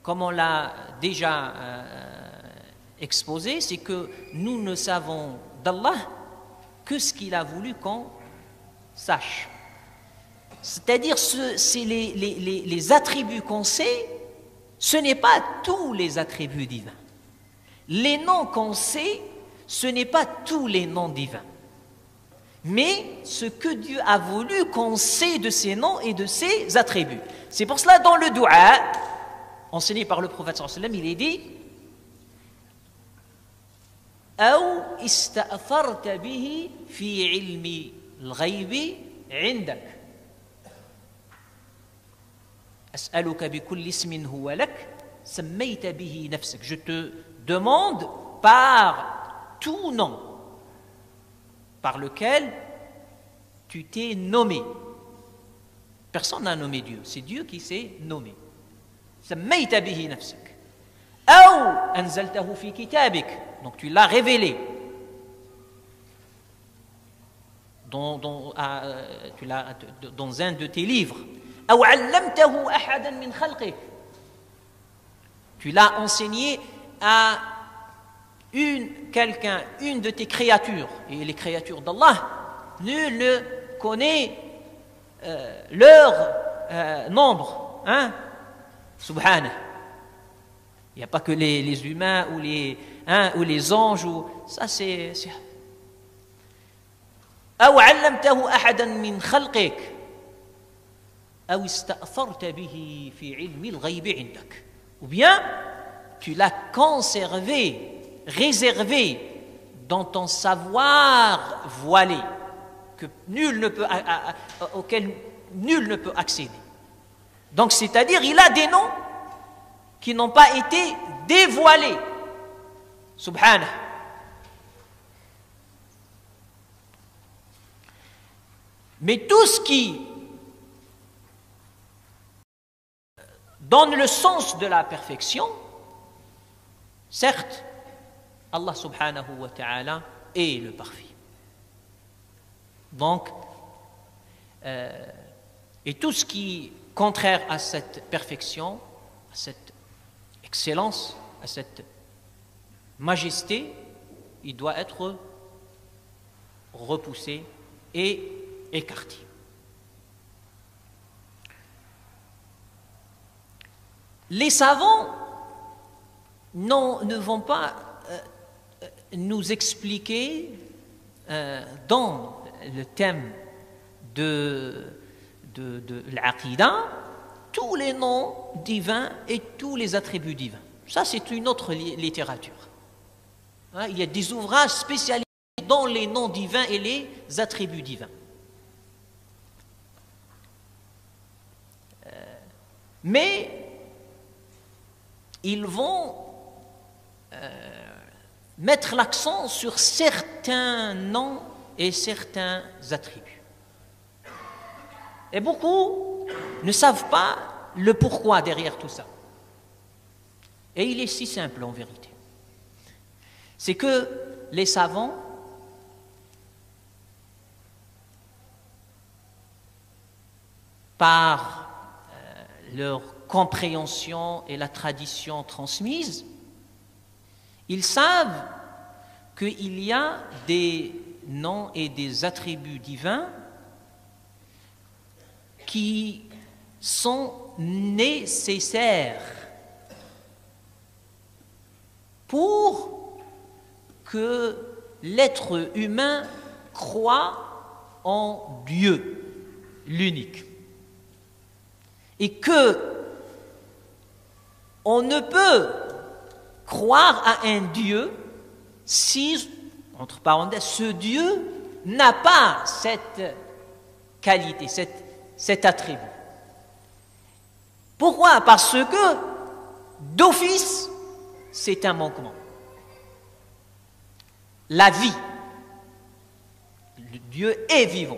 comme on l'a déjà exposé, c'est que nous ne savons d'Allah que ce qu'il a voulu qu'on sache. C'est-à-dire, c'est les attributs qu'on sait, ce n'est pas tous les attributs divins. Les noms qu'on sait, ce n'est pas tous les noms divins. Mais ce que Dieu a voulu qu'on sait de ses noms et de ses attributs. C'est pour cela, dans le dua, enseigné par le prophète sallallahu alayhi wa sallam, il est dit أو استأثرت به في علم الغيب عندك أسألك بكل اسم هو لك سميت به نفسك. Je te demande par tout nom par lequel tu t'es nommé. Personne n'a nommé Dieu, c'est Dieu qui s'est nommé. سميت به نفسك أو أنزلته في كتابك. Donc tu l'as révélé dans un de tes livres. أو علمته أحدا من خلقك. Tu l'as enseigné à quelqu'un, une de tes créatures. Et les créatures d'Allah, nul ne connaît leur nombre. Hein? Subhanah. Il n'y a pas que les humains ou les anges. Ça, c'est... أو علمته أحدا من خلقك أو استأثرت به في علم الغيب عندك. Ou bien, tu l'as conservé, réservé dans ton savoir voilé, auquel nul ne peut accéder. Donc, c'est-à-dire, il a des noms qui n'ont pas été dévoilés. Subhanah. Mais tout ce qui donne le sens de la perfection, certes, Allah subhanahu wa ta'ala est le parfait. Donc, et tout ce qui est contraire à cette perfection, à cette excellence, à cette majesté, il doit être repoussé et écarté. Les savants ne vont pas nous expliquer dans le thème de l'Aqidah tous les noms divins et tous les attributs divins. Ça, c'est une autre littérature. Hein, il y a des ouvrages spécialisés dans les noms divins et les attributs divins. Mais ils vont mettre l'accent sur certains noms et certains attributs. Et beaucoup ne savent pas le pourquoi derrière tout ça. Et il est si simple en vérité. C'est que les savants par leur compréhension et la tradition transmise, ils savent qu'il y a des noms et des attributs divins qui sont nécessaires pour que l'être humain croit en Dieu, l'unique. Et que on ne peut croire à un Dieu si, entre parenthèses, ce Dieu n'a pas cette qualité, cet attribut. Pourquoi? Parce que, d'office, c'est un manquement. La vie. Dieu est vivant.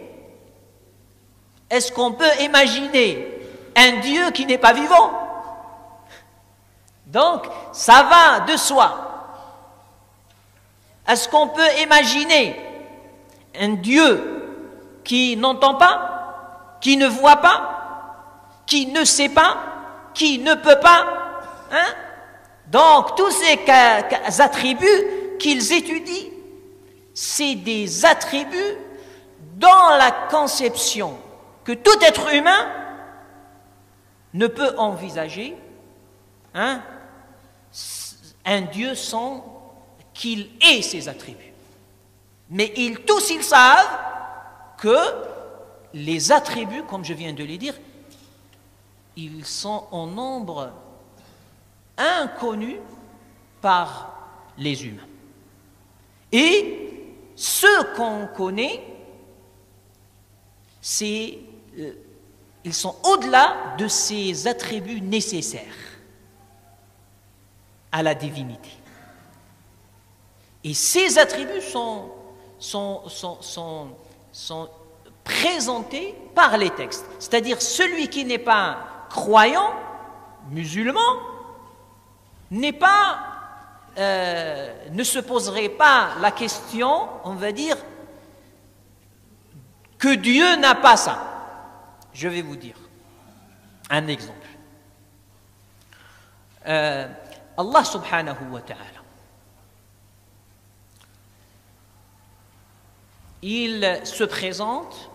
Est-ce qu'on peut imaginer un Dieu qui n'est pas vivant? Donc, ça va de soi. Est-ce qu'on peut imaginer un Dieu qui n'entend pas, qui ne voit pas, qui ne sait pas, qui ne peut pas, Hein? Donc, tous ces attributs qu'ils étudient, c'est des attributs dans la conception que tout être humain ne peut envisager, hein, un Dieu sans qu'il ait ces attributs. Mais tous ils savent que les attributs, comme je viens de les dire, ils sont en nombre inconnu par les humains. Et ceux qu'on connaît, ils sont au-delà de ces attributs nécessaires à la divinité. Et ces attributs sont présentés par les textes. C'est-à-dire celui qui n'est pas croyant, musulman, ne se poserait pas la question, on va dire, que Dieu n'a pas ça. Je vais vous dire un exemple. Allah subhanahu wa ta'ala, il se présente,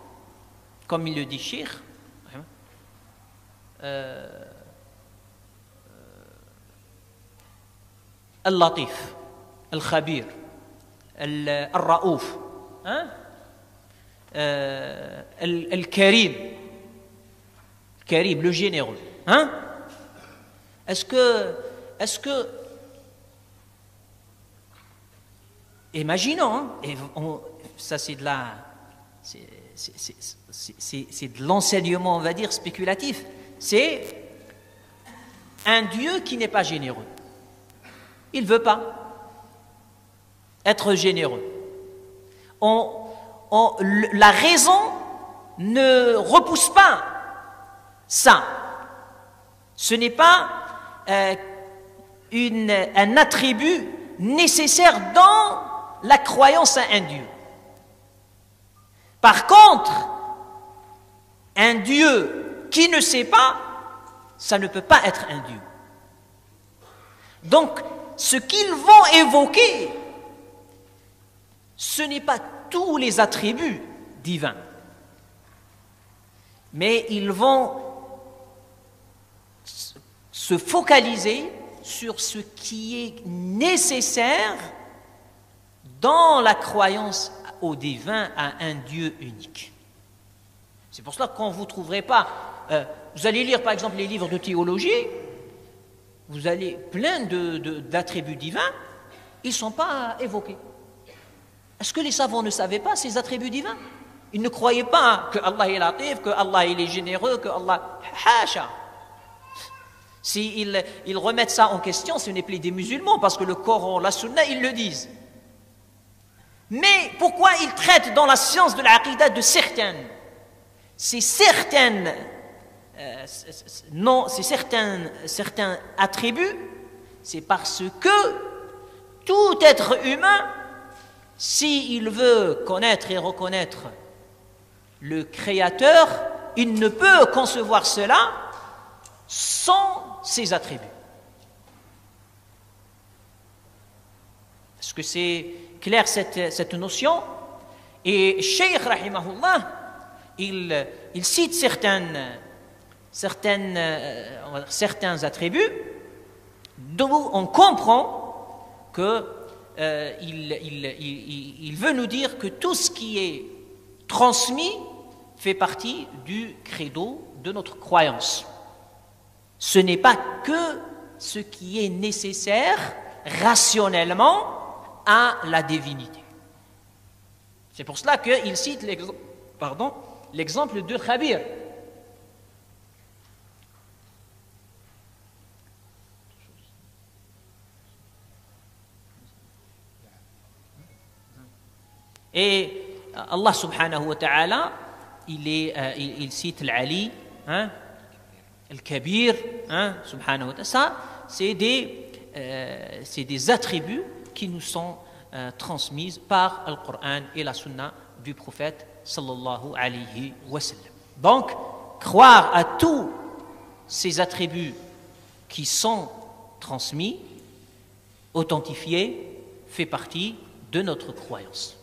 comme il le dit Cheikh, Al-Latif, Al-Khabir, Al-Raouf, Al-Karim, le généreux. Hein? Est-ce que, imaginons, hein, ça c'est de la, c'est de l'enseignement, on va dire, spéculatif. C'est un Dieu qui n'est pas généreux. Il ne veut pas être généreux. La raison ne repousse pas ça. Ce n'est pas un attribut nécessaire dans la croyance à un Dieu. Par contre, un Dieu qui ne sait pas, ça ne peut pas être un Dieu. Donc, ce qu'ils vont évoquer, ce n'est pas tous les attributs divins, mais ils vont se focaliser sur ce qui est nécessaire dans la croyance au divin, à un Dieu unique. C'est pour cela que quand vous ne trouverez pas, vous allez lire par exemple les livres de théologie, vous allez plein d'attributs divins, ils ne sont pas évoqués. Est-ce que les savants ne savaient pas ces attributs divins? Ils ne croyaient pas que Allah est latif, que Allah il est généreux, que Allah... Hacha. S'ils remettent ça en question, ce n'est plus des musulmans, parce que le Coran, la Sunna, ils le disent. Mais pourquoi ils traitent dans la science de l'aqidah de certains certains attributs? C'est parce que tout être humain, s'il veut connaître et reconnaître le Créateur, il ne peut concevoir cela sans ses attributs. Est-ce que c'est clair cette notion? Et Cheikh rahimahullah, il cite certains attributs d'où on comprend que il veut nous dire que tout ce qui est transmis fait partie du credo de notre croyance. Ce n'est pas que ce qui est nécessaire rationnellement à la divinité. C'est pour cela qu'il cite l'exemple de Khabir. Et Allah subhanahu wa ta'ala, il cite l'Ali, Al-Kabir, subhanahu wa ta'ala. Ça, c'est des attributs qui nous sont transmises par le Coran et la Sunna du prophète sallallahu alayhi wa sallam. Donc, croire à tous ces attributs qui sont transmis, authentifié, fait partie de notre croyance.